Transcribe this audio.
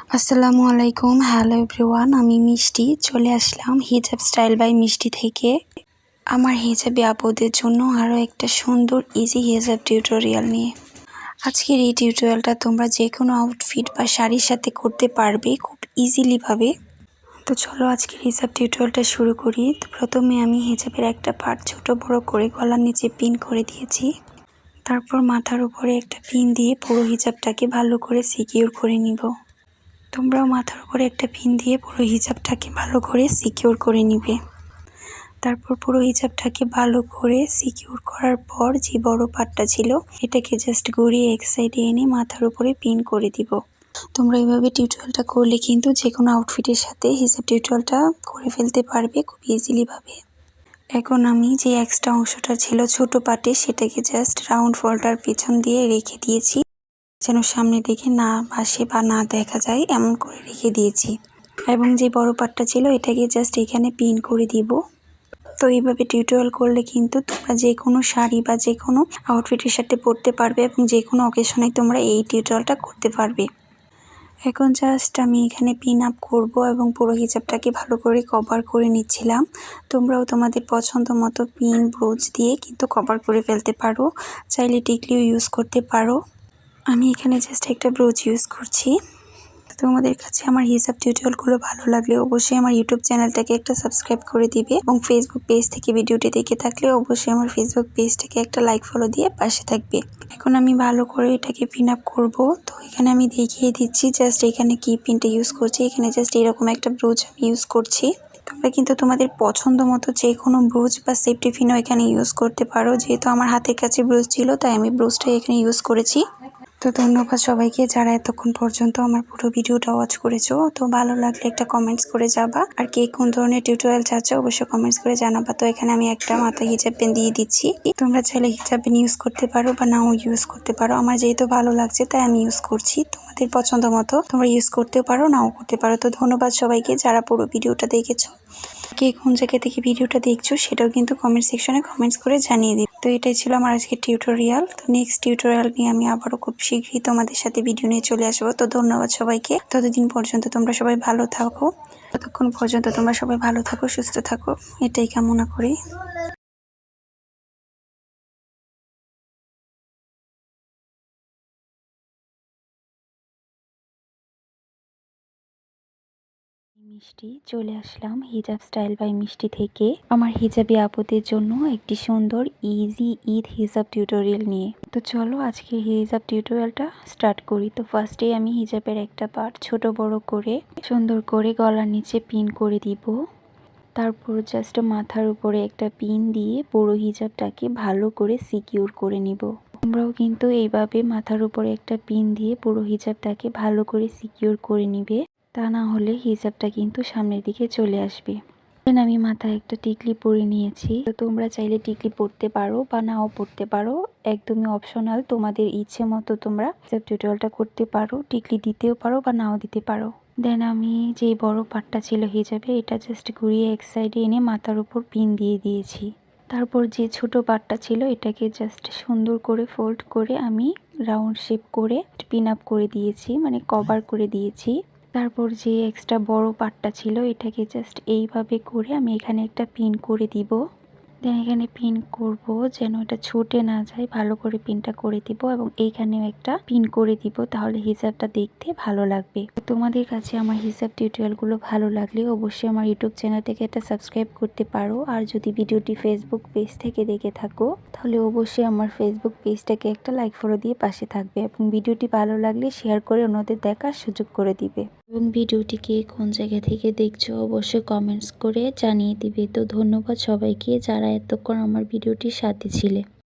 আসসালামু আলাইকুম। Hello everyone, আমি মিষ্টি চলে আসলাম হিজাব স্টাইল বাই মিষ্টি থেকে আমার হিজাবি আপুদের জন্য আরও একটা সুন্দর ইজি হিজাব টিউটোরিয়াল নিয়ে। আজকের এই টিউটোরিয়ালটা তোমরা যে কোনো আউটফিট বা শাড়ির সাথে করতে পারবে খুব ইজিলি ভাবে। তো চলো আজকের হিজাব টিউটোরিয়ালটা শুরু করি। তো প্রথমে আমি হিজাবের একটা পার্ট ছোট বড় করে গলার নিচে পিন করে দিয়েছি। তারপর মাথার উপরে একটা পিন দিয়ে পুরো হিজাবটাকে ভালো করে সিকিউর করে নিব। তোমরাও মাথার উপরে একটা পিন দিয়ে পুরো হিজাবটাকে ভালো করে সিকিউর করে নিবে। তারপর পুরো হিজাবটাকে ভালো করে সিকিউর করার পর যে বড় পার্টটা ছিল এটাকে জাস্ট ঘুরিয়ে এক সাইডে এনে মাথার উপরে পিন করে দিব। তোমরা এইভাবে টিউটোরিয়ালটা করলে কিন্তু যে কোনো আউটফিটের সাথে হিজাব টিউটোরিয়ালটা করে ফেলতে পারবে খুব ইজিলি ভাবে। এখন আমি যে এক্সট্রা অংশটা ছিল ছোট পার্টে সেটাকে জাস্ট রাউন্ড ফোল্ডার পিছন দিয়ে রেখে দিয়েছি, যেন সামনের দিকে না আসে বা না দেখা যায় এমন করে রেখে দিয়েছি। এবং যে বড় পার্টটা ছিল এটাকে জাস্ট এখানে পিন করে দিব। তো এইভাবে টিউটোরিয়াল করলে কিন্তু তোমরা যে কোনো শাড়ি বা যে কোনো আউটফিটের সাথে পরতে পারবে এবং যে কোনো অকেশনে তোমরা এই টিউটোরিয়ালটা করতে পারবে। এখন জাস্ট আমি এখানে পিন আপ করব এবং পুরো হিজাবটাকে ভালো করে কভার করে নিচ্ছিলাম। তোমরাও তোমাদের পছন্দ মতো পিন ব্রোচ দিয়ে কিন্তু কভার করে ফেলতে পারো, চাইলে টিকলিও ইউজ করতে পারো। আমি এখানে জাস্ট একটা ব্রোচ ইউজ করছি। তোমাদের কাছে আমার হিজাব টিউটোরিয়ালগুলো ভালো লাগলে অবশ্যই আমার ইউটিউব চ্যানেলটাকে একটা সাবস্ক্রাইব করে দিবে এবং ফেসবুক পেজ থেকে ভিডিওটি দেখে থাকলে অবশ্যই আমার ফেসবুক পেজটাকে একটা লাইক ফলো দিয়ে পাশে থাকবে। এখন আমি ভালো করে এটাকে পিন আপ করবো। তো এখানে আমি দেখিয়ে দিচ্ছি জাস্ট এখানে কি পিনটা ইউজ করছি। এখানে জাস্ট এরকম একটা ব্রোচ আমি ইউজ করছি। তোমরা কিন্তু তোমাদের পছন্দ মতো যে কোনো ব্রোচ বা সেফটি পিনও এখানে ইউজ করতে পারো। যেহেতু আমার হাতের কাছে ব্রোচ ছিল তাই আমি ব্রোচটাই এখানে ইউজ করেছি। তো ধন্যবাদ সবাইকে যারা এতক্ষণ পর্যন্ত আমার পুরো ভিডিওটা ওয়াচ করেছো। তো ভালো লাগলে একটা কমেন্টস করে যাবা, আর কে কোন ধরনের টিউটোরিয়াল চাচ্ছ অবশ্যই কমেন্টস করে জানাবা। তো এখানে আমি একটা মাথায় হিজাব পেন দিয়ে দিচ্ছি। তোমরা চাইলে হিজাব পেন ইউজ করতে পারো বা নাও ইউজ করতে পারো। আমার যেহেতু ভালো লাগছে তাই আমি ইউজ করছি। তোমাদের পছন্দ মতো তোমরা ইউজ করতেও পারো নাও করতে পারো। তো ধন্যবাদ সবাইকে যারা পুরো ভিডিওটা দেখেছো। কে কোন জায়গা থেকে ভিডিওটা দেখছো সেটাও কিন্তু কমেন্ট সেকশনে কমেন্টস করে জানিয়ে দিই। তো এটাই ছিল আমার আজকের টিউটোরিয়াল। তো নেক্সট টিউটোরিয়াল নিয়ে আমি আবারও খুব শীঘ্রই তোমাদের সাথে ভিডিও নিয়ে চলে আসবো। তো ধন্যবাদ সবাইকে। ততদিন পর্যন্ত তোমরা সবাই ভালো থাকো, ততক্ষণ পর্যন্ত তোমরা সবাই ভালো থাকো, সুস্থ থাকো, এটাই কামনা করি। মিষ্টি চলে আসলাম হিজাব স্টাইল বাই মিষ্টি থেকে আমার হিজাবি আপুদের জন্য একটি সুন্দর ইজি ঈদ হিজাব টিউটোরিয়াল নিয়ে। তো চলো আজকে হিজাব টিউটোরিয়ালটা স্টার্ট করি। তো ফার্স্টে আমি হিজাবের একটা পার্ট ছোট বড় করে সুন্দর করে গলার নিচে পিন করে দিব। তারপর জাস্ট মাথার উপরে একটা পিন দিয়ে পুরো হিজাবটাকে ভালো করে সিকিউর করে নিব। তোমরাও কিন্তু এইভাবে মাথার উপরে একটা পিন দিয়ে পুরো হিজাবটাকে ভালো করে সিকিউর করে নিবে, তা না হলে হিজাবটা কিন্তু সামনের দিকে চলে আসবে। আমি মাথায় একটা টিকলি পরে নিয়েছি। তো তোমরা চাইলে টিকলি পরতে পারো বা নাও পরতে পারো, একদমই অপশনাল, তোমাদের ইচ্ছে মতো তোমরা হিজাব টিউটোরিয়ালটা করতে পারো। টিকলি দিতেও পারো বা নাও দিতে পারো। দেন আমি যে বড় পাটটা ছিল হিজাবে এটা জাস্ট ঘুরিয়ে এক সাইডে এনে মাথার উপর পিন দিয়ে দিয়েছি। তারপর যে ছোট পাটটা ছিল এটাকে জাস্ট সুন্দর করে ফোল্ড করে আমি রাউন্ড শেপ করে পিন আপ করে দিয়েছি, মানে কভার করে দিয়েছি। তারপর যে এক্সট্রা বড় পার্টটা ছিল এটাকে জাস্ট এইভাবে করে আমি এখানে একটা পিন করে দিব। দেন এখানে পিন করব যেন এটা ছুটে না যায়, ভালো করে পিনটা করে দিব এবং এইখানেও একটা পিন করে দিব, তাহলে হিজাবটা দেখতে ভালো লাগবে। তোমাদের কাছে আমার হিজাব টিউটোরিয়ালগুলো ভালো লাগলে অবশ্যই আমার ইউটিউব চ্যানেল থেকে একটা সাবস্ক্রাইব করতে পারো। আর যদি ভিডিওটি ফেসবুক পেজ থেকে দেখে থাকো তাহলে অবশ্যই আমার ফেসবুক পেজটাকে একটা লাইক ফলো দিয়ে পাশে থাকবে এবং ভিডিওটি ভালো লাগলে শেয়ার করে অন্যদের দেখার সুযোগ করে দিবে। এবং ভিডিওটিকে কোন জায়গা থেকে দেখছো অবশ্যই কমেন্টস করে জানিয়ে দিবে। তো ধন্যবাদ সবাইকে যারা এতক্ষণ আমার ভিডিওটির সাথে ছিলে।